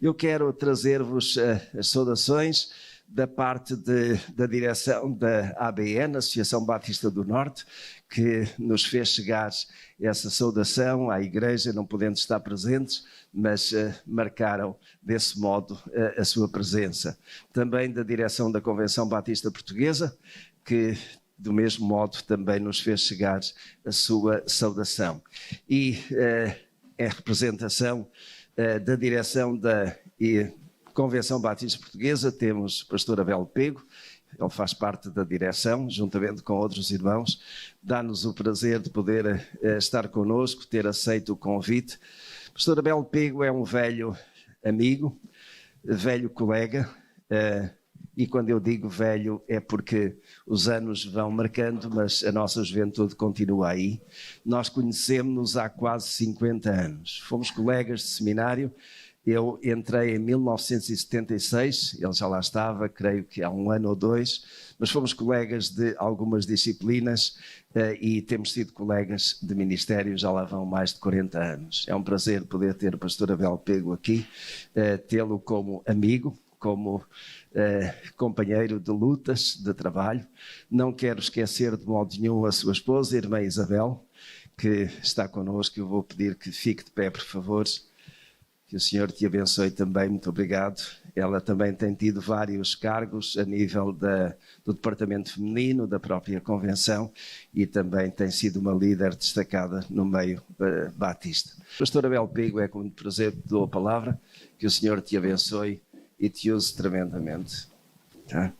Eu quero trazer-vos as saudações da parte da direção da ABN, Associação Batista do Norte, que nos fez chegar essa saudação à Igreja, não podendo estar presentes, mas marcaram desse modo a sua presença. Também da direção da Convenção Batista Portuguesa, que do mesmo modo também nos fez chegar a sua saudação. E em representação da direção da Convenção Batista Portuguesa, temos o pastor Abel Pego. Ele faz parte da direção, juntamente com outros irmãos. Dá-nos o prazer de poder estar connosco, ter aceito o convite. O pastor Abel Pego é um velho amigo, velho colega, e quando eu digo velho é porque os anos vão marcando, mas a nossa juventude continua aí. Nós conhecemos-nos há quase 50 anos. Fomos colegas de seminário. Eu entrei em 1976, ele já lá estava, creio que há um ano ou dois, mas fomos colegas de algumas disciplinas e temos sido colegas de ministério, já lá vão mais de 40 anos. É um prazer poder ter o pastor Abel Pego aqui, tê-lo como amigo, como companheiro de lutas, de trabalho. Não quero esquecer de modo nenhum a sua esposa, a irmã Isabel, que está connosco. Eu vou pedir que fique de pé, por favor. Que o Senhor te abençoe também, muito obrigado. Ela também tem tido vários cargos a nível do Departamento Feminino, da própria Convenção, e também tem sido uma líder destacada no meio batista. Pastor Abel Pego, é com muito prazer que te dou a palavra, que o Senhor te abençoe e te use tremendamente. Tá?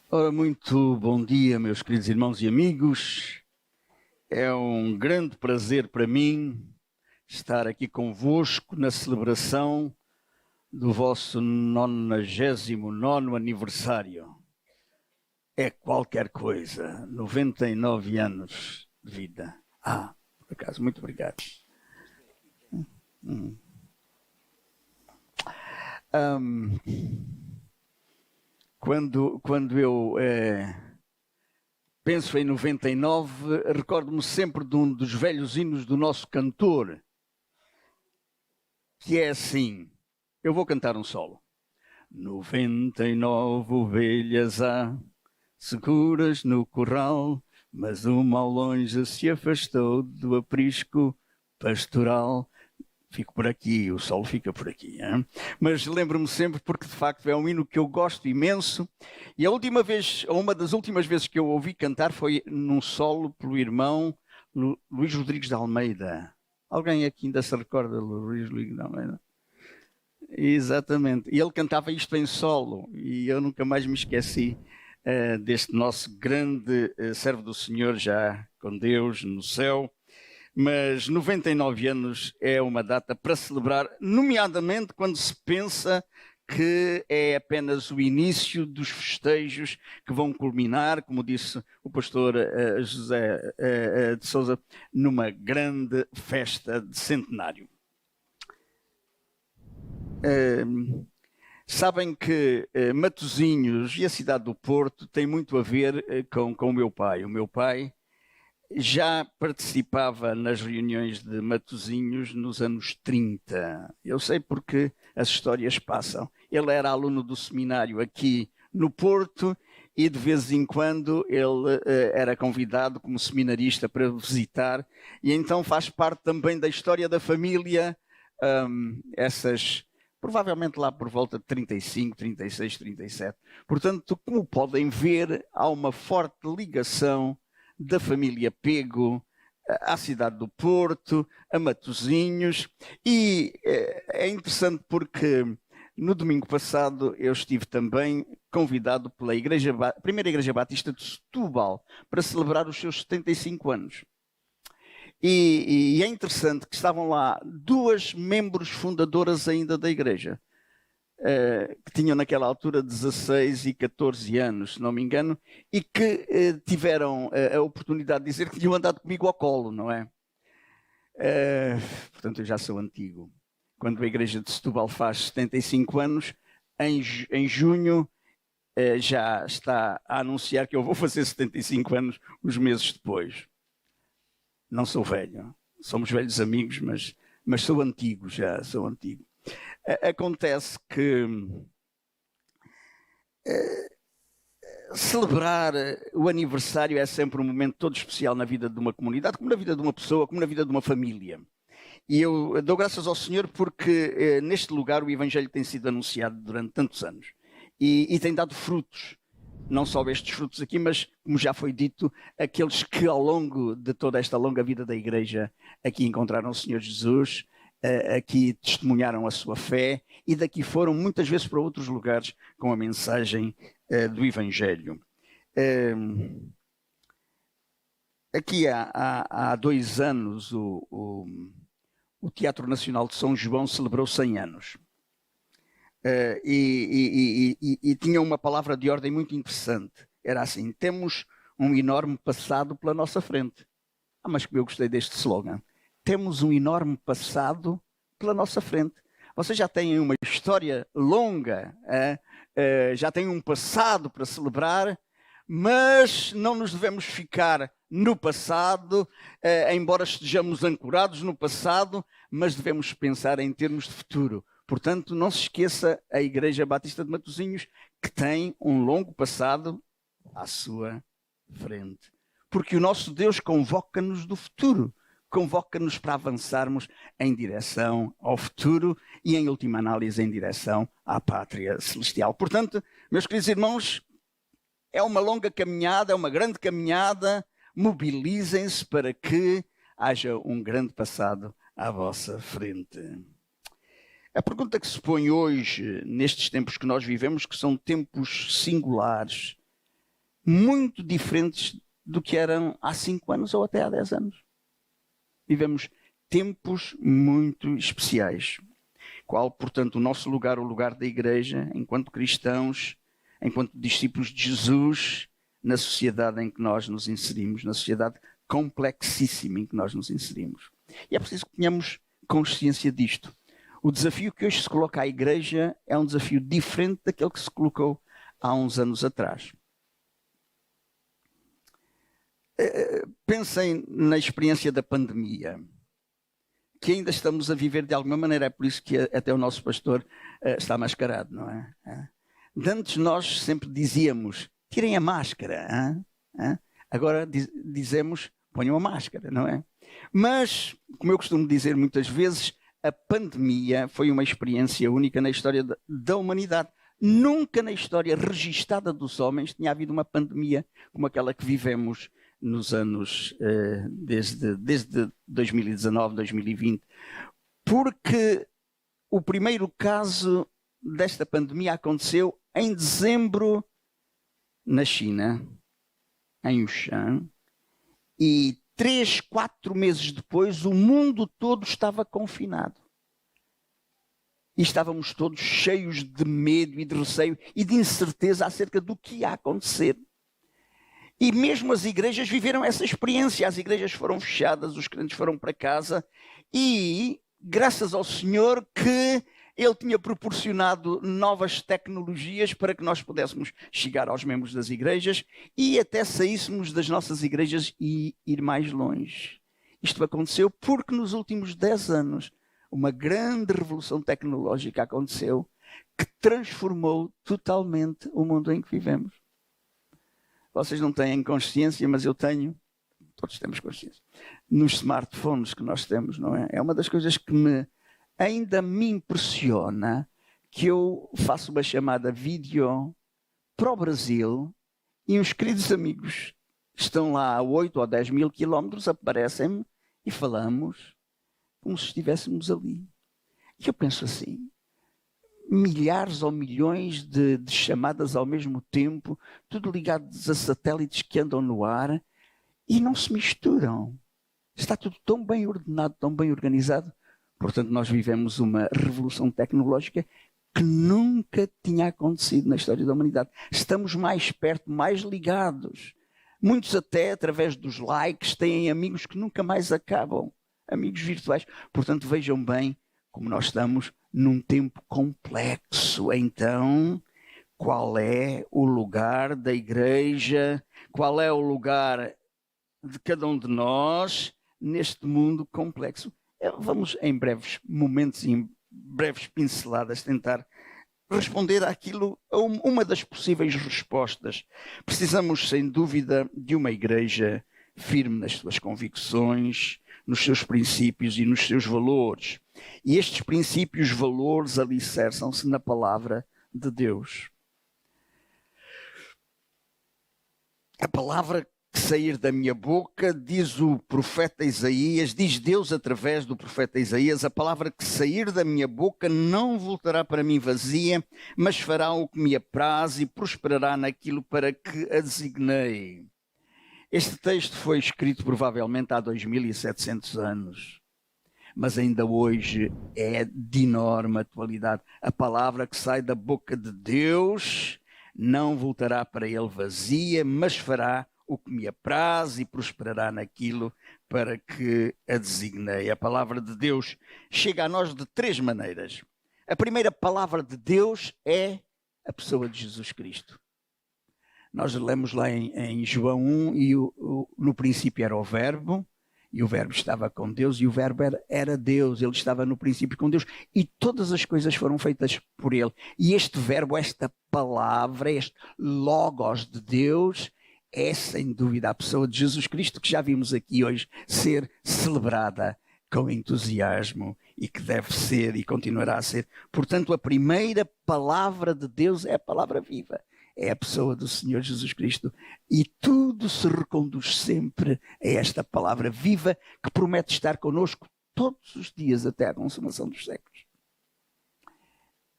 Ora, muito bom dia, meus queridos irmãos e amigos. É um grande prazer para mim estar aqui convosco na celebração do vosso 99º aniversário. É qualquer coisa, 99 anos de vida. Por acaso, muito obrigado. Quando eu penso em 99, recordo-me sempre de um dos velhos hinos do nosso cantor, que é assim. Eu vou cantar um solo. 99 ovelhas há, seguras no curral, mas uma ao longe se afastou do aprisco pastoral. Fico por aqui, o solo fica por aqui. Hein? Mas lembro-me sempre porque, de facto, é um hino que eu gosto imenso. E a última vez, ou uma das últimas vezes que eu ouvi cantar foi num solo pelo irmão Luís Rodrigues de Almeida. Alguém aqui ainda se recorda de Luís Rodrigues de Almeida? Exatamente. E ele cantava isto em solo. E eu nunca mais me esqueci deste nosso grande servo do Senhor, já com Deus no céu. Mas 99 anos é uma data para celebrar, nomeadamente quando se pensa que é apenas o início dos festejos que vão culminar, como disse o pastor José de Sousa, numa grande festa de centenário. Sabem que Matosinhos e a cidade do Porto têm muito a ver com o meu pai. O meu pai já participava nas reuniões de Matosinhos nos anos 30. Eu sei porque as histórias passam. Ele era aluno do seminário aqui no Porto e de vez em quando ele era convidado como seminarista para visitar e então faz parte também da história da família, provavelmente lá por volta de 35, 36, 37. Portanto, como podem ver, há uma forte ligação da família Pego à cidade do Porto, a Matosinhos, e é interessante porque no domingo passado eu estive também convidado pela primeira Igreja Batista de Setúbal para celebrar os seus 75 anos. E é interessante que estavam lá duas membros fundadoras ainda da igreja, que tinham naquela altura 16 e 14 anos, se não me engano, e que tiveram a oportunidade de dizer que tinham andado comigo ao colo, não é? Portanto, eu já sou antigo. Quando a igreja de Setúbal faz 75 anos, em junho, já está a anunciar que eu vou fazer 75 anos uns meses depois. Não sou velho, somos velhos amigos, mas sou antigo já, sou antigo. Acontece que celebrar o aniversário é sempre um momento todo especial na vida de uma comunidade, como na vida de uma pessoa, como na vida de uma família. E eu dou graças ao Senhor porque neste lugar o Evangelho tem sido anunciado durante tantos anos e tem dado frutos. Não só estes frutos aqui, mas, como já foi dito, aqueles que ao longo de toda esta longa vida da Igreja aqui encontraram o Senhor Jesus, aqui testemunharam a sua fé e daqui foram muitas vezes para outros lugares com a mensagem do Evangelho. Aqui há 2 anos o Teatro Nacional de São João celebrou 100 anos. E tinha uma palavra de ordem muito interessante. Era assim: temos um enorme passado pela nossa frente. Mas como eu gostei deste slogan. Temos um enorme passado pela nossa frente. Vocês já têm uma história longa, já têm um passado para celebrar, mas não nos devemos ficar no passado, embora estejamos ancorados no passado, mas devemos pensar em termos de futuro. Portanto, não se esqueça a Igreja Batista de Matosinhos, que tem um longo passado à sua frente. Porque o nosso Deus convoca-nos do futuro, convoca-nos para avançarmos em direção ao futuro e, em última análise, em direção à pátria celestial. Portanto, meus queridos irmãos, é uma longa caminhada, é uma grande caminhada. Mobilizem-se para que haja um grande passado à vossa frente. A pergunta que se põe hoje, nestes tempos que nós vivemos, que são tempos singulares, muito diferentes do que eram há 5 anos ou até há 10 anos. Vivemos tempos muito especiais. Qual, portanto, o nosso lugar, o lugar da Igreja, enquanto cristãos, enquanto discípulos de Jesus, na sociedade em que nós nos inserimos, na sociedade complexíssima em que nós nos inserimos. E é preciso que tenhamos consciência disto. O desafio que hoje se coloca à Igreja é um desafio diferente daquele que se colocou há uns anos atrás. Pensem na experiência da pandemia, que ainda estamos a viver de alguma maneira. É por isso que até o nosso pastor está mascarado, não é? Antes nós sempre dizíamos, tirem a máscara. Agora dizemos, ponham a máscara, não é? Mas, como eu costumo dizer muitas vezes, a pandemia foi uma experiência única na história da humanidade. Nunca na história registada dos homens tinha havido uma pandemia como aquela que vivemos nos anos desde 2019, 2020. Porque o primeiro caso desta pandemia aconteceu em dezembro na China, em Wuhan, e 3, 4 meses depois, o mundo todo estava confinado. E estávamos todos cheios de medo e de receio e de incerteza acerca do que ia acontecer. E mesmo as igrejas viveram essa experiência. As igrejas foram fechadas, os crentes foram para casa e, graças ao Senhor, que Ele tinha proporcionado novas tecnologias para que nós pudéssemos chegar aos membros das igrejas e até saíssemos das nossas igrejas e ir mais longe. Isto aconteceu porque nos últimos 10 anos uma grande revolução tecnológica aconteceu que transformou totalmente o mundo em que vivemos. Vocês não têm consciência, mas eu tenho. Todos temos consciência. Nos smartphones que nós temos, não é? É uma das coisas que ainda me impressiona, que eu faço uma chamada vídeo para o Brasil e uns queridos amigos estão lá a 8 ou 10 mil quilómetros, aparecem-me e falamos como se estivéssemos ali. E eu penso assim, milhares ou milhões de chamadas ao mesmo tempo, tudo ligados a satélites que andam no ar e não se misturam. Está tudo tão bem ordenado, tão bem organizado. Portanto, nós vivemos uma revolução tecnológica que nunca tinha acontecido na história da humanidade. Estamos mais perto, mais ligados. Muitos até, através dos likes, têm amigos que nunca mais acabam. Amigos virtuais. Portanto, vejam bem como nós estamos num tempo complexo. Então, qual é o lugar da igreja, qual é o lugar de cada um de nós neste mundo complexo. Vamos, em breves momentos e em breves pinceladas, tentar responder àquilo, a uma das possíveis respostas. Precisamos, sem dúvida, de uma igreja firme nas suas convicções, nos seus princípios e nos seus valores. E estes princípios, valores, alicerçam-se na palavra de Deus. A palavra que sair da minha boca, diz o profeta Isaías, diz Deus através do profeta Isaías, a palavra que sair da minha boca não voltará para mim vazia, mas fará o que me apraz e prosperará naquilo para que a designei. Este texto foi escrito provavelmente há 2700 anos, mas ainda hoje é de enorme atualidade. A palavra que sai da boca de Deus não voltará para ele vazia, mas fará o que me apraz e prosperará naquilo para que a designei. A palavra de Deus chega a nós de três maneiras. A primeira palavra de Deus é a pessoa de Jesus Cristo. Nós lemos lá em João 1, e no princípio era o Verbo, e o Verbo estava com Deus, e o Verbo era Deus, ele estava no princípio com Deus, e todas as coisas foram feitas por ele. E este Verbo, esta palavra, este Logos de Deus, é sem dúvida a pessoa de Jesus Cristo, que já vimos aqui hoje ser celebrada com entusiasmo e que deve ser e continuará a ser. Portanto, a primeira palavra de Deus é a palavra viva. É a pessoa do Senhor Jesus Cristo. E tudo se reconduz sempre a esta palavra viva que promete estar connosco todos os dias até à consumação dos séculos.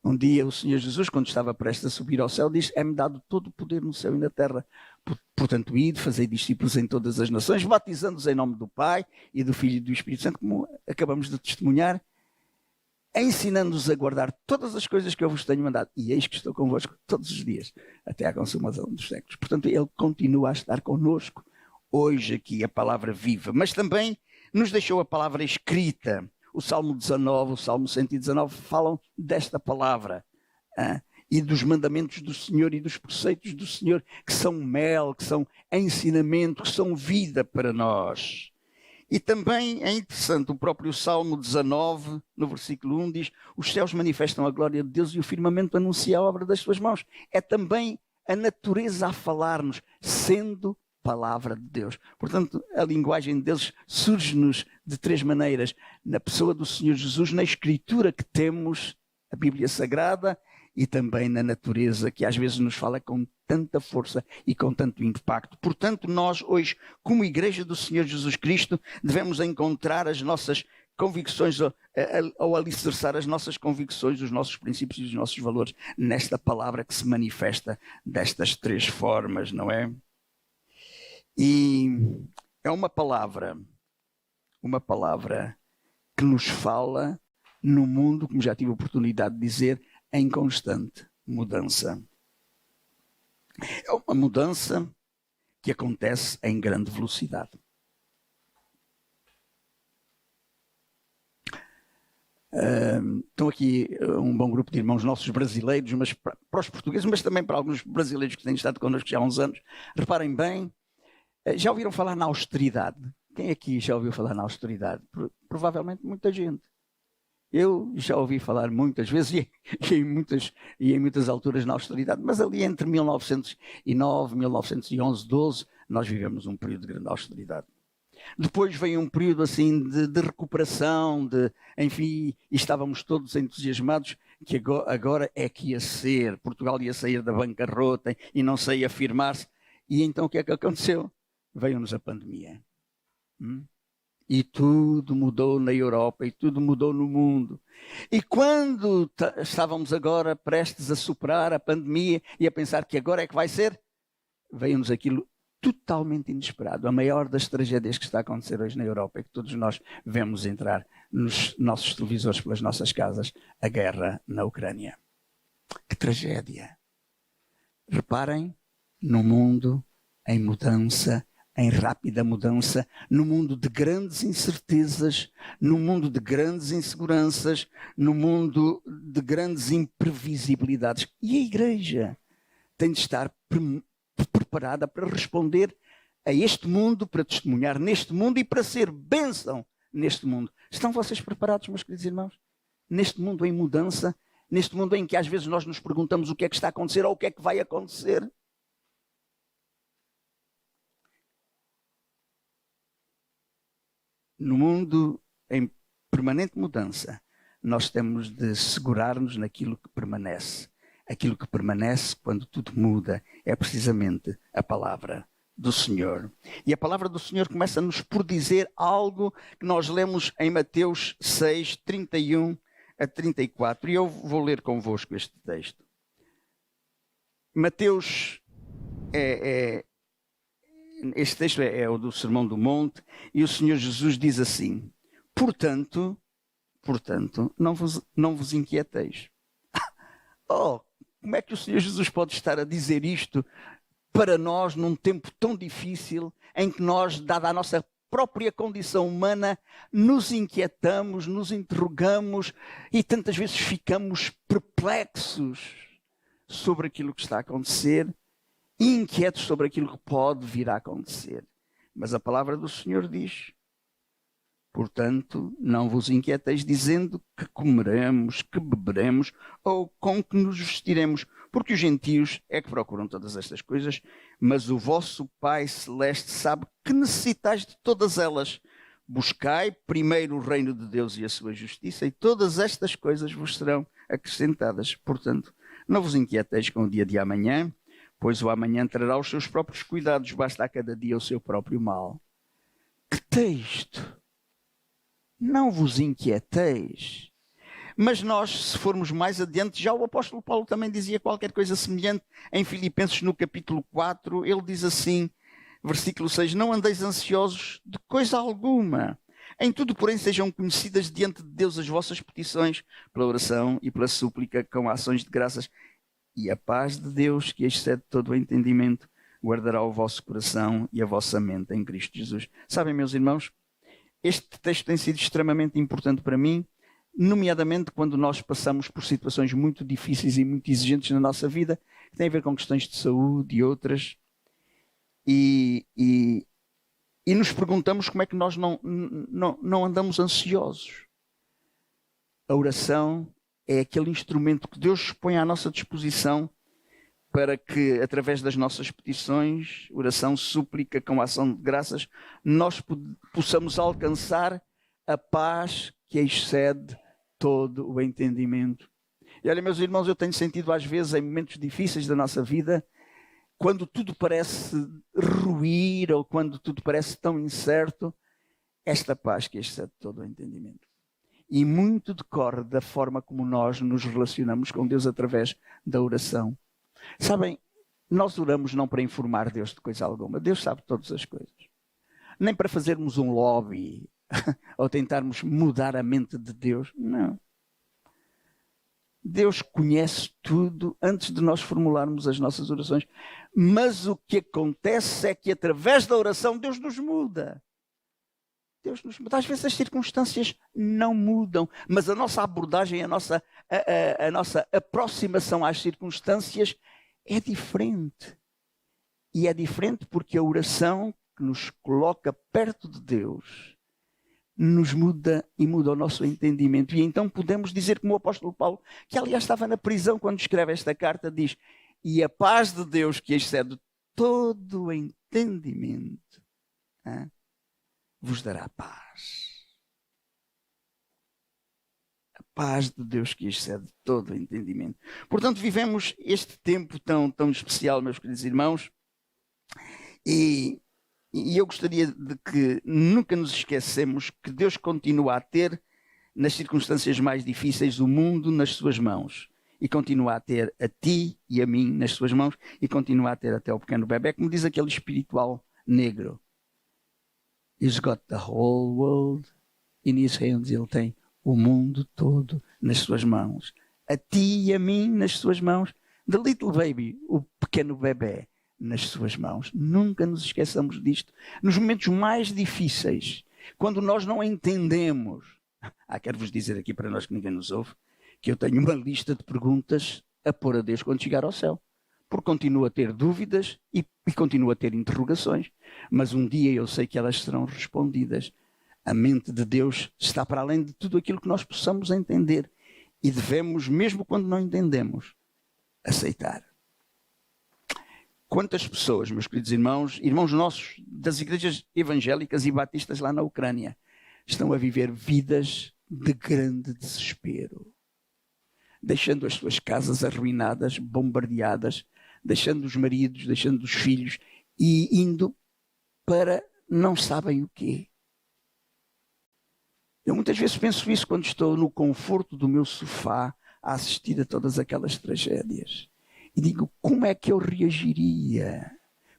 Um dia o Senhor Jesus, quando estava prestes a subir ao céu, diz: é-me dado todo o poder no céu e na terra. Portanto, ide, fazei discípulos em todas as nações, batizando-os em nome do Pai e do Filho e do Espírito Santo, como acabamos de testemunhar, ensinando-os a guardar todas as coisas que eu vos tenho mandado. E eis que estou convosco todos os dias, até à consumação dos séculos. Portanto, ele continua a estar connosco hoje aqui, a palavra viva. Mas também nos deixou a palavra escrita. O Salmo 19, o Salmo 119 falam desta palavra e dos mandamentos do Senhor e dos preceitos do Senhor, que são mel, que são ensinamento, que são vida para nós. E também é interessante, o próprio Salmo 19, no versículo 1, diz: os céus manifestam a glória de Deus e o firmamento anuncia a obra das suas mãos. É também a natureza a falar-nos, sendo palavra de Deus. Portanto, a linguagem de Deus surge-nos de três maneiras: na pessoa do Senhor Jesus, na escritura que temos, a Bíblia Sagrada, e também na natureza, que às vezes nos fala com tanta força e com tanto impacto. Portanto, nós hoje, como Igreja do Senhor Jesus Cristo, devemos encontrar as nossas convicções, ou alicerçar as nossas convicções, os nossos princípios e os nossos valores nesta palavra que se manifesta destas três formas, não é? E é uma palavra que nos fala no mundo, como já tive a oportunidade de dizer, em constante mudança. É uma mudança que acontece em grande velocidade. Estão aqui um bom grupo de irmãos nossos brasileiros, mas para os portugueses, mas também para alguns brasileiros que têm estado connosco já há uns anos. Reparem bem, já ouviram falar na austeridade? Quem aqui já ouviu falar na austeridade? Provavelmente muita gente. Eu já ouvi falar muitas vezes e em muitas alturas na austeridade, mas ali entre 1909, 1911, 12, nós vivemos um período de grande austeridade. Depois veio um período assim de recuperação, enfim, e estávamos todos entusiasmados que agora é que ia ser, Portugal ia sair da bancarrota e não sei afirmar-se. E então o que é que aconteceu? Veio-nos a pandemia. E tudo mudou na Europa e tudo mudou no mundo. E quando estávamos agora prestes a superar a pandemia e a pensar que agora é que vai ser, veio-nos aquilo totalmente inesperado. A maior das tragédias que está a acontecer hoje na Europa é que todos nós vemos entrar nos nossos televisores, pelas nossas casas, a guerra na Ucrânia. Que tragédia! Reparem, no mundo em mudança, em rápida mudança, no mundo de grandes incertezas, no mundo de grandes inseguranças, no mundo de grandes imprevisibilidades. E a Igreja tem de estar preparada para responder a este mundo, para testemunhar neste mundo e para ser bênção neste mundo. Estão vocês preparados, meus queridos irmãos? Neste mundo em mudança, neste mundo em que às vezes nós nos perguntamos o que é que está a acontecer ou o que é que vai acontecer. No mundo em permanente mudança, nós temos de segurar-nos naquilo que permanece. Aquilo que permanece quando tudo muda é precisamente a palavra do Senhor. E a palavra do Senhor começa-nos por dizer algo que nós lemos em Mateus 6, 31 a 34. E eu vou ler convosco este texto. Mateus este texto é o do Sermão do Monte, e o Senhor Jesus diz assim: Portanto, não vos inquieteis. Oh, como é que o Senhor Jesus pode estar a dizer isto para nós num tempo tão difícil em que nós, dada a nossa própria condição humana, nos inquietamos, nos interrogamos e tantas vezes ficamos perplexos sobre aquilo que está a acontecer, inquietos sobre aquilo que pode vir a acontecer. Mas a palavra do Senhor diz: Portanto, não vos inquieteis dizendo que comeremos, que beberemos ou com que nos vestiremos, porque os gentios é que procuram todas estas coisas, mas o vosso Pai Celeste sabe que necessitais de todas elas. Buscai primeiro o reino de Deus e a sua justiça, e todas estas coisas vos serão acrescentadas. Portanto, não vos inquieteis com o dia de amanhã, pois o amanhã trará os seus próprios cuidados, basta a cada dia o seu próprio mal. Que texto! Não vos inquieteis. Mas nós, se formos mais adiante, já o apóstolo Paulo também dizia qualquer coisa semelhante em Filipenses no capítulo 4. Ele diz assim, versículo 6, não andeis ansiosos de coisa alguma. Em tudo, porém, sejam conhecidas diante de Deus as vossas petições, pela oração e pela súplica, com ações de graças. E a paz de Deus, que excede todo o entendimento, guardará o vosso coração e a vossa mente em Cristo Jesus. Sabem, meus irmãos, este texto tem sido extremamente importante para mim, nomeadamente quando nós passamos por situações muito difíceis e muito exigentes na nossa vida, que têm a ver com questões de saúde e outras, e nos perguntamos como é que nós não andamos ansiosos. A oração é aquele instrumento que Deus põe à nossa disposição para que, através das nossas petições, oração, súplica, com ação de graças, nós possamos alcançar a paz que excede todo o entendimento. E olha, meus irmãos, eu tenho sentido às vezes em momentos difíceis da nossa vida, quando tudo parece ruir ou quando tudo parece tão incerto, esta paz que excede todo o entendimento. E muito decorre da forma como nós nos relacionamos com Deus através da oração. Sabem, nós oramos não para informar Deus de coisa alguma. Deus sabe todas as coisas. Nem para fazermos um lobby ou tentarmos mudar a mente de Deus. Não. Deus conhece tudo antes de nós formularmos as nossas orações. Mas o que acontece é que através da oração Deus nos muda. Deus nos muda. Às vezes as circunstâncias não mudam, mas a nossa abordagem, a nossa aproximação às circunstâncias é diferente. E é diferente porque a oração que nos coloca perto de Deus nos muda e muda o nosso entendimento. E então podemos dizer, como o apóstolo Paulo, que aliás estava na prisão quando escreve esta carta, diz: e a paz de Deus, que excede todo o entendimento, vos dará paz. A paz de Deus que excede todo o entendimento. Portanto, vivemos este tempo tão especial, meus queridos irmãos, e eu gostaria de que nunca nos esquecemos que Deus continua a ter, nas circunstâncias mais difíceis, o mundo nas suas mãos. E continua a ter a ti e a mim nas suas mãos, e continua a ter até o pequeno bebé, como diz aquele espiritual negro. He's got the whole world in his hands. Ele tem o mundo todo nas suas mãos. A ti e a mim nas suas mãos. The little baby, o pequeno bebé, nas suas mãos. Nunca nos esqueçamos disto. Nos momentos mais difíceis, quando nós não entendemos. Quero-vos dizer aqui para nós que ninguém nos ouve, que eu tenho uma lista de perguntas a pôr a Deus quando chegar ao céu. porque continuo a ter dúvidas e continuo a ter interrogações, mas um dia eu sei que elas serão respondidas. A mente de Deus está para além de tudo aquilo que nós possamos entender e devemos, mesmo quando não entendemos, aceitar. Quantas pessoas, meus queridos irmãos, irmãos nossos das igrejas evangélicas e batistas lá na Ucrânia, estão a viver vidas de grande desespero, deixando as suas casas arruinadas, bombardeadas, deixando os maridos, deixando os filhos e indo para não sabem o quê. Eu muitas vezes penso isso quando estou no conforto do meu sofá a assistir a todas aquelas tragédias. E digo, como é que eu reagiria?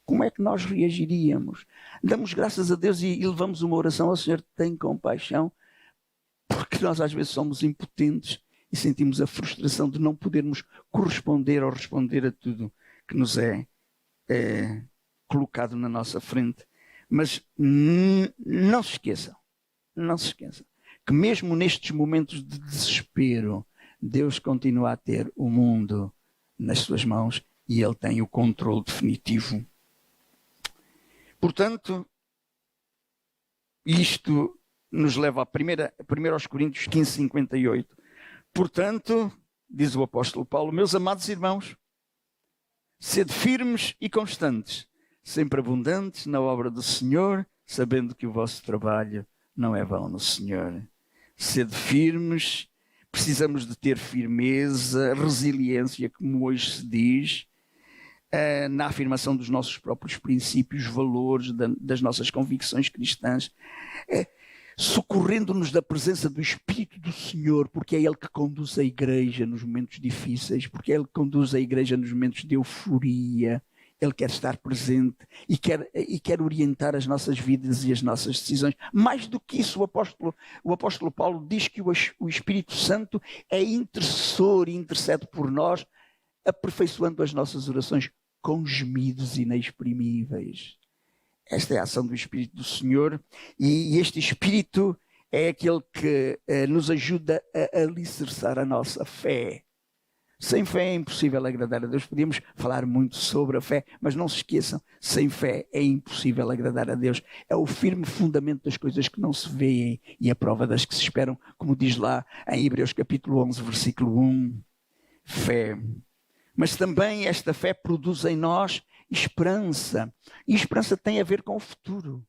Como é que nós reagiríamos? Damos graças a Deus e levamos uma oração ao Senhor, tem compaixão, porque nós às vezes somos impotentes e sentimos a frustração de não podermos corresponder ou responder a tudo que nos é colocado na nossa frente. Mas não se esqueçam, que mesmo nestes momentos de desespero, Deus continua a ter o mundo nas suas mãos e Ele tem o controle definitivo. Portanto, isto nos leva a 1 Coríntios 15:58. Portanto, diz o apóstolo Paulo, meus amados irmãos, sede firmes e constantes, sempre abundantes na obra do Senhor, sabendo que o vosso trabalho não é vão no Senhor. Sede firmes, precisamos de ter firmeza, resiliência, como hoje se diz, na afirmação dos nossos próprios princípios, valores, das nossas convicções cristãs, socorrendo-nos da presença do Espírito do Senhor, porque é Ele que conduz a igreja nos momentos difíceis, porque é Ele que conduz a igreja nos momentos de euforia. Ele quer estar presente e quer orientar as nossas vidas e as nossas decisões. Mais do que isso, o apóstolo Paulo diz que o Espírito Santo é intercessor e intercede por nós, aperfeiçoando as nossas orações com gemidos inexprimíveis. Esta é a ação do Espírito do Senhor e este Espírito é aquele que nos ajuda a alicerçar a nossa fé. Sem fé é impossível agradar a Deus. Podíamos falar muito sobre a fé, mas não se esqueçam, sem fé é impossível agradar a Deus. É o firme fundamento das coisas que não se veem e a prova das que se esperam, como diz lá em Hebreus capítulo 11, versículo 1. Fé. Mas também esta fé produz em nós esperança. E esperança tem a ver com o futuro.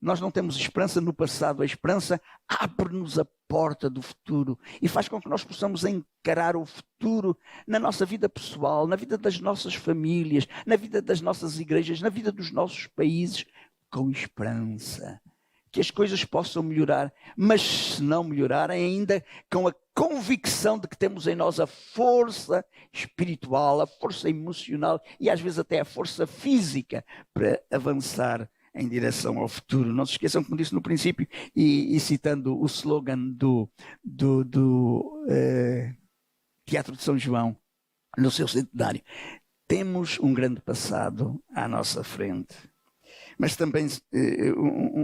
Nós não temos esperança no passado. A esperança abre-nos a porta do futuro e faz com que nós possamos encarar o futuro na nossa vida pessoal, na vida das nossas famílias, na vida das nossas igrejas, na vida dos nossos países, com esperança. Que as coisas possam melhorar, mas se não melhorarem, ainda com a convicção de que temos em nós a força espiritual, a força emocional e às vezes até a força física para avançar em direção ao futuro. Não se esqueçam, como disse no princípio, e citando o slogan do Teatro de São João, no seu centenário, temos um grande passado à nossa frente. Mas também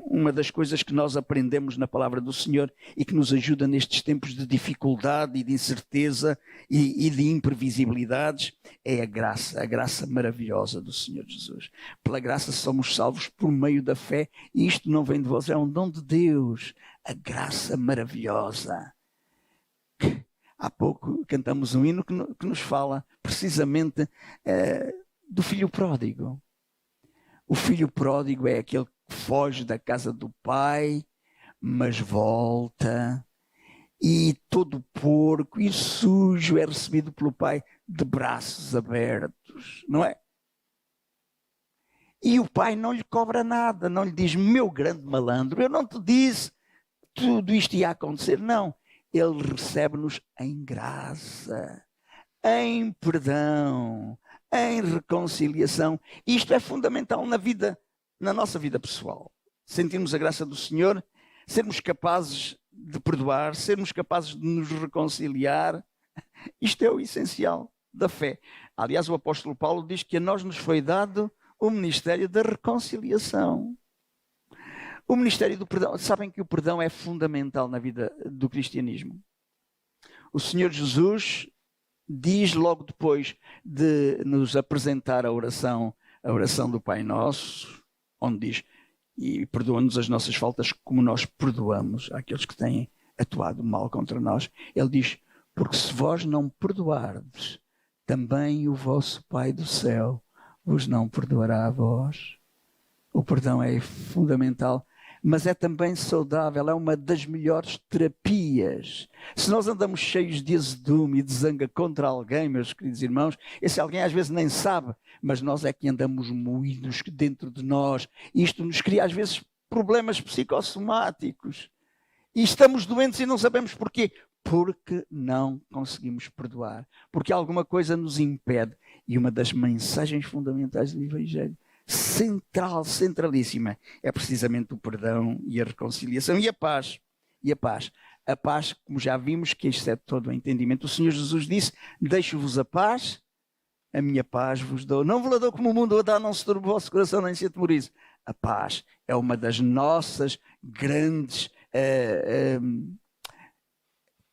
uma das coisas que nós aprendemos na palavra do Senhor e que nos ajuda nestes tempos de dificuldade e de incerteza e de imprevisibilidades é a graça maravilhosa do Senhor Jesus. Pela graça somos salvos por meio da fé e isto não vem de vós, é um dom de Deus. A graça maravilhosa. Há pouco cantamos um hino que nos fala precisamente do filho pródigo. O filho pródigo é aquele que foge da casa do pai, mas volta, e todo porco e sujo é recebido pelo pai de braços abertos, não é? E o pai não lhe cobra nada, não lhe diz, meu grande malandro, eu não te disse que tudo isto ia acontecer, não. Ele recebe-nos em graça, em perdão, em reconciliação. Isto é fundamental na nossa vida pessoal. Sentirmos a graça do Senhor, sermos capazes de perdoar, sermos capazes de nos reconciliar. Isto é o essencial da fé. Aliás, o apóstolo Paulo diz que a nós nos foi dado o ministério da reconciliação. O ministério do perdão. Sabem que o perdão é fundamental na vida do cristianismo. O Senhor Jesus diz logo depois de nos apresentar a oração do Pai Nosso, onde diz: e perdoa-nos as nossas faltas como nós perdoamos àqueles que têm atuado mal contra nós. Ele diz: porque se vós não perdoardes, também o vosso Pai do céu vos não perdoará a vós. O perdão é fundamental, mas é também saudável, é uma das melhores terapias. Se nós andamos cheios de azedume e de zanga contra alguém, meus queridos irmãos, esse alguém às vezes nem sabe, mas nós é que andamos moídos dentro de nós. Isto nos cria às vezes problemas psicossomáticos. E estamos doentes e não sabemos porquê. Porque não conseguimos perdoar. Porque alguma coisa nos impede. E uma das mensagens fundamentais do Evangelho, centralíssima, é precisamente o perdão e a reconciliação e a paz. E a paz. A paz, como já vimos, que excede todo o entendimento. O Senhor Jesus disse: deixo-vos a paz, a minha paz vos dou. Não vos la dou como o mundo a dá, não se turbe o vosso coração, nem se atemorize. A paz é uma das nossas grandes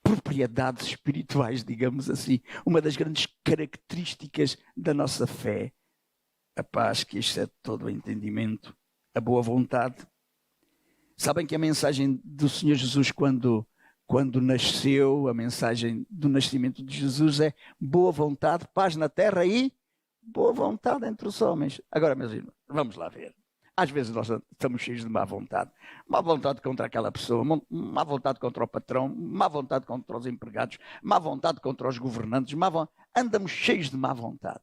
propriedades espirituais, digamos assim. Uma das grandes características da nossa fé. A paz que excede todo o entendimento, a boa vontade. Sabem que a mensagem do Senhor Jesus quando nasceu, a mensagem do nascimento de Jesus é boa vontade, paz na terra e boa vontade entre os homens. Agora, meus irmãos, vamos lá ver. Às vezes nós estamos cheios de má vontade. Má vontade contra aquela pessoa, má vontade contra o patrão, má vontade contra os empregados, má vontade contra os governantes, andamos cheios de má vontade.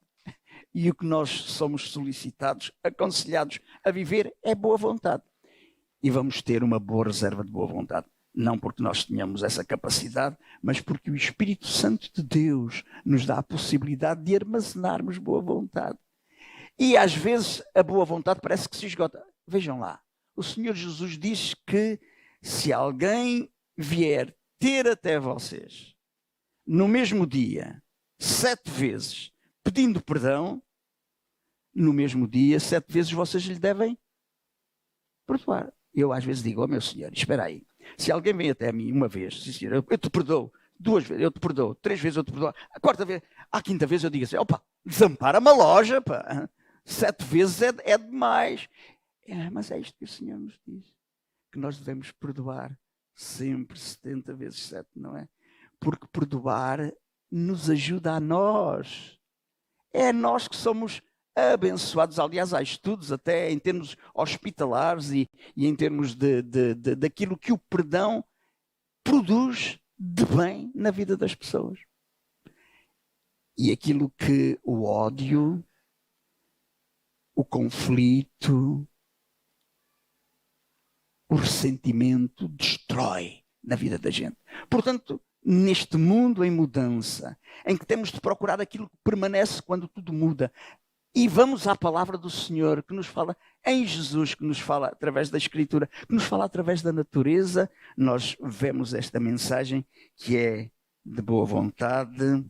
E o que nós somos solicitados, aconselhados a viver é boa vontade. E vamos ter uma boa reserva de boa vontade. Não porque nós tenhamos essa capacidade, mas porque o Espírito Santo de Deus nos dá a possibilidade de armazenarmos boa vontade. E às vezes a boa vontade parece que se esgota. Vejam lá, o Senhor Jesus diz que se alguém vier ter até vocês no mesmo dia 7 vezes pedindo perdão, no mesmo dia 7 vezes vocês lhe devem perdoar. Eu às vezes digo: meu Senhor, espera aí, se alguém vem até mim uma vez, sim, senhor, eu te perdoo, 2 vezes eu te perdoo, 3 vezes eu te perdoo, a 4ª vez, a 5ª vez eu digo assim: opa, desampara-me a loja, pá. 7 vezes é demais. Mas é isto que o Senhor nos diz, que nós devemos perdoar sempre 70 vezes 7, não é? Porque perdoar nos ajuda a nós. É nós que somos abençoados. Aliás, há estudos até em termos hospitalares e em termos daquilo que o perdão produz de bem na vida das pessoas. E aquilo que o ódio, o conflito, o ressentimento destrói na vida da gente. Portanto, neste mundo em mudança, em que temos de procurar aquilo que permanece quando tudo muda, e vamos à palavra do Senhor, que nos fala em Jesus, que nos fala através da Escritura, que nos fala através da natureza, nós vemos esta mensagem que é de boa vontade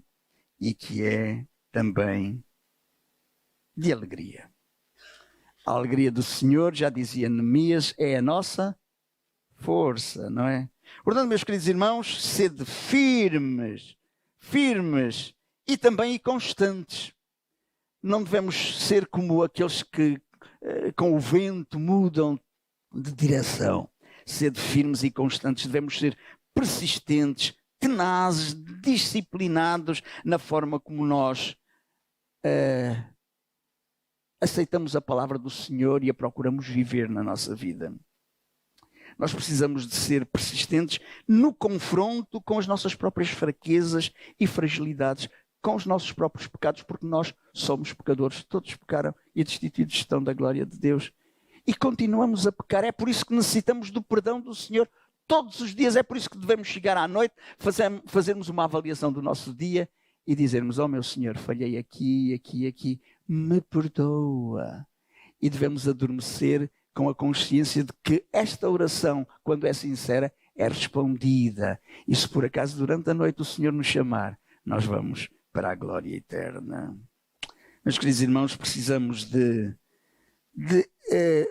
e que é também de alegria. A alegria do Senhor, já dizia Neemias, é a nossa força, não é? Portanto, meus queridos irmãos, sede firmes e também constantes. Não devemos ser como aqueles que com o vento mudam de direção. Sede firmes e constantes, devemos ser persistentes, tenazes, disciplinados na forma como nós aceitamos a palavra do Senhor e a procuramos viver na nossa vida. Nós precisamos de ser persistentes no confronto com as nossas próprias fraquezas e fragilidades, com os nossos próprios pecados, porque nós somos pecadores. Todos pecaram e destituídos estão da glória de Deus. E continuamos a pecar. É por isso que necessitamos do perdão do Senhor todos os dias. É por isso que devemos chegar à noite, fazermos uma avaliação do nosso dia e dizermos: meu Senhor, falhei aqui, me perdoa. E devemos adormecer com a consciência de que esta oração, quando é sincera, é respondida. E se por acaso durante a noite o Senhor nos chamar, nós vamos para a glória eterna. Meus queridos irmãos, precisamos de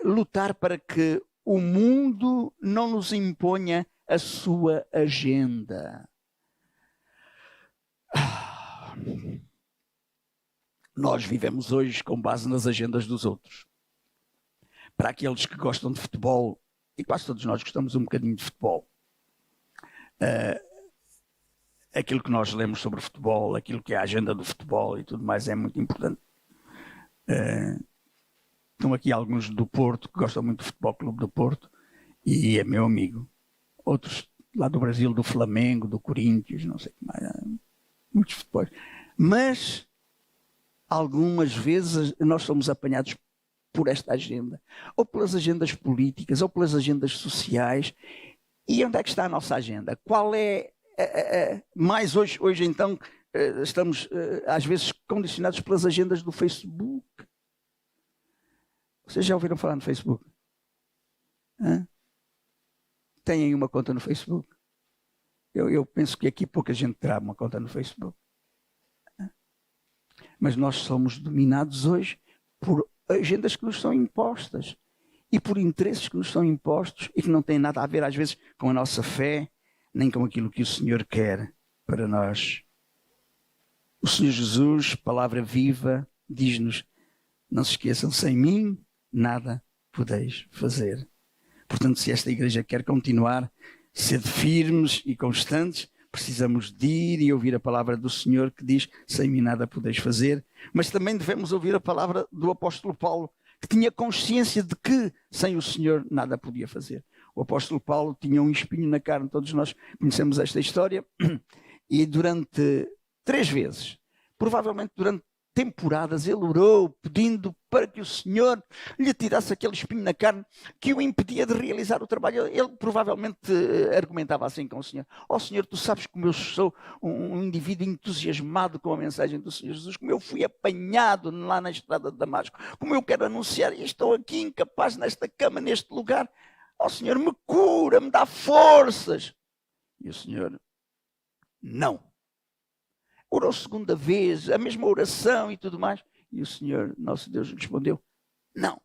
lutar para que o mundo não nos imponha a sua agenda. nós vivemos hoje com base nas agendas dos outros. Para aqueles que gostam de futebol, e quase todos nós gostamos um bocadinho de futebol, aquilo que nós lemos sobre futebol, aquilo que é a agenda do futebol e tudo mais é muito importante. Estão aqui alguns do Porto, que gostam muito do Futebol Clube do Porto, e é meu amigo. Outros lá do Brasil, do Flamengo, do Corinthians, não sei o que mais, muitos futebols. Mas, algumas vezes, nós somos apanhados por esta agenda, ou pelas agendas políticas, ou pelas agendas sociais. E onde é que está a nossa agenda? Qual é, mais hoje então, estamos às vezes condicionados pelas agendas do Facebook. Vocês já ouviram falar no Facebook? Têm uma conta no Facebook? Eu penso que aqui pouca gente terá uma conta no Facebook. Mas nós somos dominados hoje por agendas que nos são impostas e por interesses que nos são impostos e que não têm nada a ver, às vezes, com a nossa fé, nem com aquilo que o Senhor quer para nós. O Senhor Jesus, palavra viva, diz-nos: não se esqueçam, sem mim nada podeis fazer. Portanto, se esta igreja quer continuar, ser firmes e constantes, precisamos de ir e ouvir a palavra do Senhor que diz: sem mim nada podeis fazer. Mas também devemos ouvir a palavra do apóstolo Paulo, que tinha consciência de que sem o Senhor nada podia fazer. O apóstolo Paulo tinha um espinho na carne, todos nós conhecemos esta história, e durante 3 vezes, provavelmente durante temporadas, ele orou pedindo para que o Senhor lhe tirasse aquele espinho na carne que o impedia de realizar o trabalho. Ele provavelmente argumentava assim com o Senhor: Senhor, tu sabes como eu sou um indivíduo entusiasmado com a mensagem do Senhor Jesus, como eu fui apanhado lá na estrada de Damasco, como eu quero anunciar e estou aqui incapaz nesta cama, neste lugar. Senhor, me cura, me dá forças. E o Senhor: não. Orou 2ª vez, a mesma oração e tudo mais. E o Senhor, nosso Deus, respondeu: não.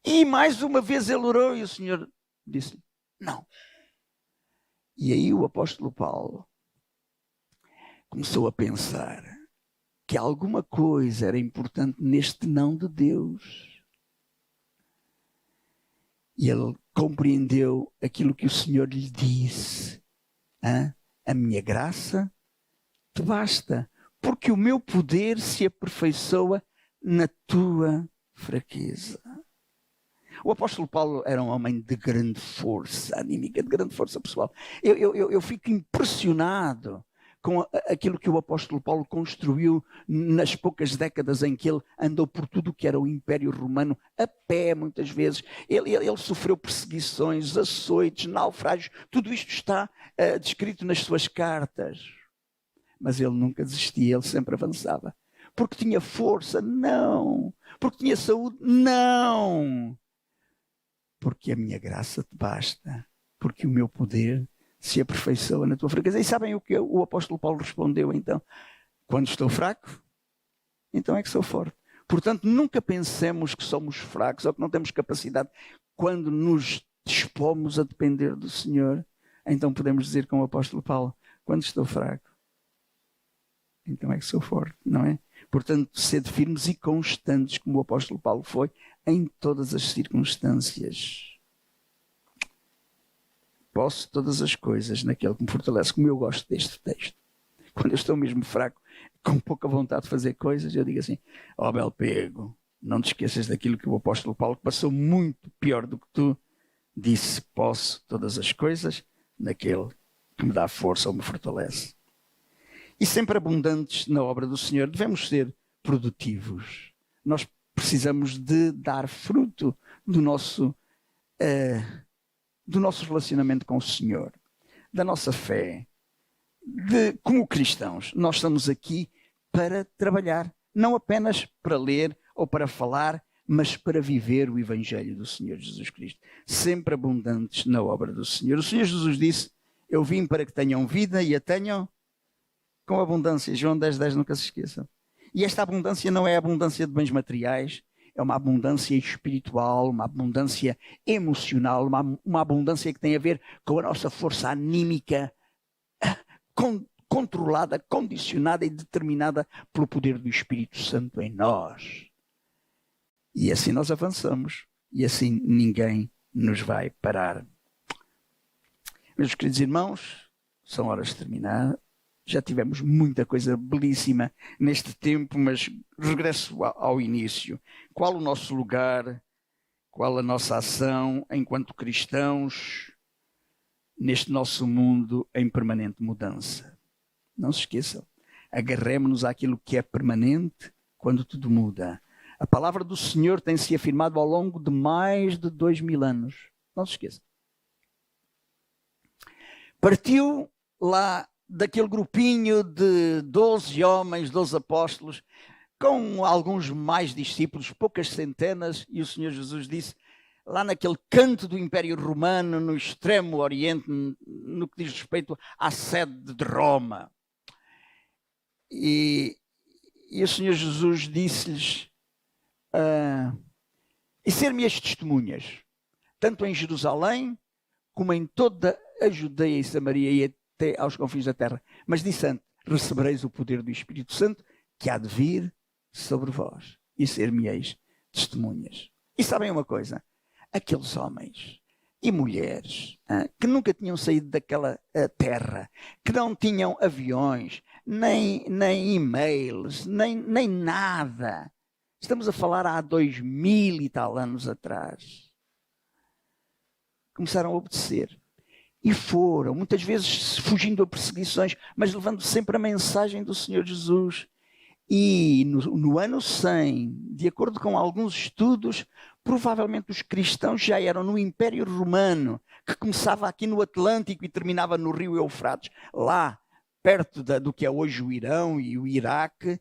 E mais uma vez ele orou e o Senhor disse: não. E aí o apóstolo Paulo começou a pensar que alguma coisa era importante neste não de Deus. E ele compreendeu aquilo que o Senhor lhe disse: a minha graça te basta, porque o meu poder se aperfeiçoa na tua fraqueza. O apóstolo Paulo era um homem de grande força anímica, de grande força pessoal. Eu fico impressionado com aquilo que o apóstolo Paulo construiu nas poucas décadas em que ele andou por tudo o que era o Império Romano, a pé muitas vezes. Ele sofreu perseguições, açoites, naufrágios, tudo isto está descrito nas suas cartas. Mas ele nunca desistia, ele sempre avançava. Porque tinha força? Não. Porque tinha saúde? Não. Porque a minha graça te basta. Porque o meu poder se aperfeiçoa na tua fraqueza. E sabem o que o apóstolo Paulo respondeu então? Quando estou fraco, então é que sou forte. Portanto, nunca pensemos que somos fracos ou que não temos capacidade. Quando nos dispomos a depender do Senhor, então podemos dizer com o apóstolo Paulo: quando estou fraco, então é que sou forte, não é? Portanto, sede firmes e constantes, como o apóstolo Paulo foi, em todas as circunstâncias. Posso todas as coisas naquele que me fortalece, como eu gosto deste texto. Quando eu estou mesmo fraco, com pouca vontade de fazer coisas, eu digo assim: Belpego, não te esqueças daquilo que o apóstolo Paulo, que passou muito pior do que tu, disse: posso todas as coisas naquele que me dá força ou me fortalece. E sempre abundantes na obra do Senhor, devemos ser produtivos. Nós precisamos de dar fruto do nosso relacionamento com o Senhor, da nossa fé. Como cristãos, nós estamos aqui para trabalhar, não apenas para ler ou para falar, mas para viver o Evangelho do Senhor Jesus Cristo. Sempre abundantes na obra do Senhor. O Senhor Jesus disse: eu vim para que tenham vida e a tenham com abundância. João 10:10, nunca se esqueçam. E esta abundância não é a abundância de bens materiais, é uma abundância espiritual, uma abundância emocional, uma abundância que tem a ver com a nossa força anímica, com controlada, condicionada e determinada pelo poder do Espírito Santo em nós. E assim nós avançamos. E assim ninguém nos vai parar. Meus queridos irmãos, são horas de terminar. Já tivemos muita coisa belíssima neste tempo, mas regresso ao início. Qual o nosso lugar? Qual a nossa ação enquanto cristãos neste nosso mundo em permanente mudança? Não se esqueçam, agarremos-nos àquilo que é permanente quando tudo muda. A palavra do Senhor tem-se afirmado ao longo de mais de 2000 anos. Não se esqueçam. Partiu lá daquele grupinho de 12 homens, 12 apóstolos, com alguns mais discípulos, poucas centenas, e o Senhor Jesus disse, lá naquele canto do Império Romano, no extremo oriente, no que diz respeito à sede de Roma. E o Senhor Jesus disse-lhes, e ser-me-eis testemunhas, tanto em Jerusalém, como em toda a Judeia e Samaria e até aos confins da terra. Mas disse antes, recebereis o poder do Espírito Santo, que há de vir sobre vós, e ser-me-eis testemunhas. E sabem uma coisa? Aqueles homens e mulheres que nunca tinham saído daquela terra, que não tinham aviões, nem e-mails, nem nada. Estamos a falar há 2000 e tal anos atrás. Começaram a obedecer. E foram, muitas vezes fugindo a perseguições, mas levando sempre a mensagem do Senhor Jesus. E no ano 100, de acordo com alguns estudos, provavelmente os cristãos já eram no Império Romano, que começava aqui no Atlântico e terminava no rio Eufrates, lá perto do que é hoje o Irão e o Iraque.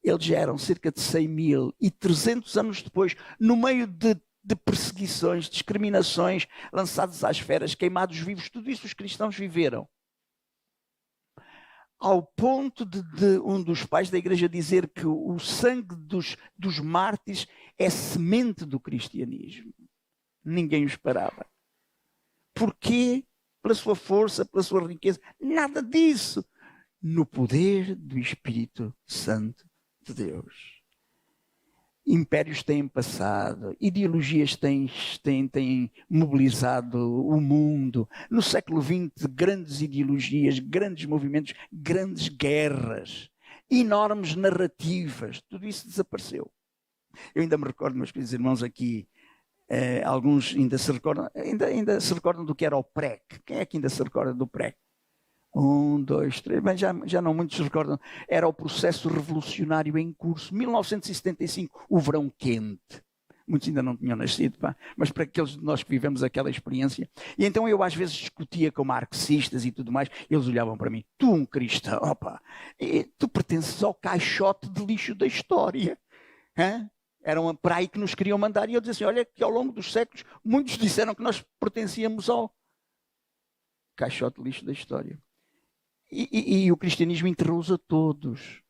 Eles já eram cerca de 100.000. E 300 anos depois, no meio de perseguições, discriminações, lançados às feras, queimados vivos, tudo isso os cristãos viveram. Ao ponto de um dos pais da igreja dizer que o sangue dos mártires é semente do cristianismo. Ninguém os parava. Porquê? Pela sua força, pela sua riqueza. Nada disso. No poder do Espírito Santo de Deus. Impérios têm passado, ideologias têm mobilizado o mundo. No século XX, grandes ideologias, grandes movimentos, grandes guerras, enormes narrativas, tudo isso desapareceu. Eu ainda me recordo, meus queridos irmãos, aqui, alguns ainda se recordam do que era o PREC. Quem é que ainda se recorda do PREC? 1, 2, 3, bem, já não muitos se recordam. Era o processo revolucionário em curso. 1975, o verão quente. Muitos ainda não tinham nascido, mas para aqueles de nós que vivemos aquela experiência. E então eu às vezes discutia com marxistas e tudo mais, eles olhavam para mim, tu um cristão, tu pertences ao caixote de lixo da história. Era para aí que nos queriam mandar. E eu dizia assim, olha que ao longo dos séculos, muitos disseram que nós pertencíamos ao caixote de lixo da história. E o cristianismo enterrou-os a todos.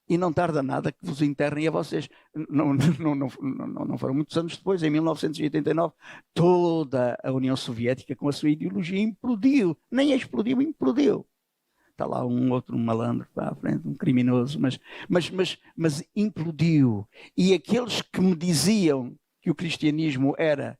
E não tarda nada que vos enterrem a vocês. Não foram muitos anos depois, em 1989, toda a União Soviética com a sua ideologia implodiu. Nem explodiu, implodiu. Está lá um outro malandro para a frente, um criminoso, mas implodiu. E aqueles que me diziam que o cristianismo era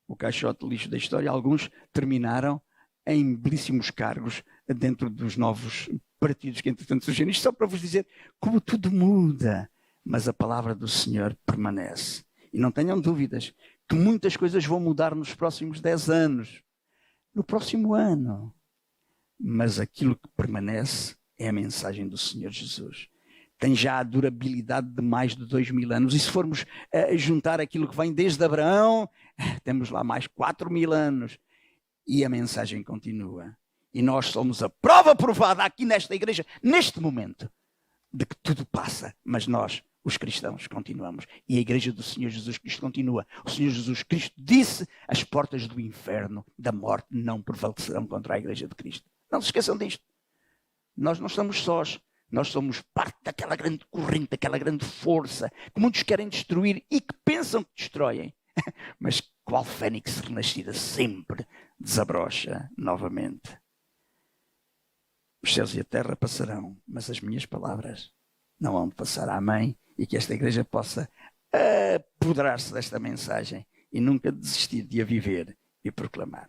o caixote de lixo da história, alguns terminaram em belíssimos cargos dentro dos novos partidos que entretanto surgiram. Isto só para vos dizer como tudo muda, mas a palavra do Senhor permanece. E não tenham dúvidas que muitas coisas vão mudar nos próximos 10 anos, no próximo ano. Mas aquilo que permanece é a mensagem do Senhor Jesus. Tem já a durabilidade de mais de 2000 anos. E se formos juntar aquilo que vem desde Abraão, temos lá mais 4000 anos. E a mensagem continua. E nós somos a prova provada aqui nesta igreja, neste momento, de que tudo passa. Mas nós, os cristãos, continuamos. E a igreja do Senhor Jesus Cristo continua. O Senhor Jesus Cristo disse, as portas do inferno, da morte, não prevalecerão contra a igreja de Cristo. Não se esqueçam disto. Nós não estamos sós. Nós somos parte daquela grande corrente, daquela grande força, que muitos querem destruir e que pensam que destroem. Mas qual fênix renascida sempre desabrocha novamente. Os céus e a terra passarão, mas as minhas palavras não hão de passar. Amém? E que esta igreja possa apoderar-se desta mensagem e nunca desistir de a viver e proclamar.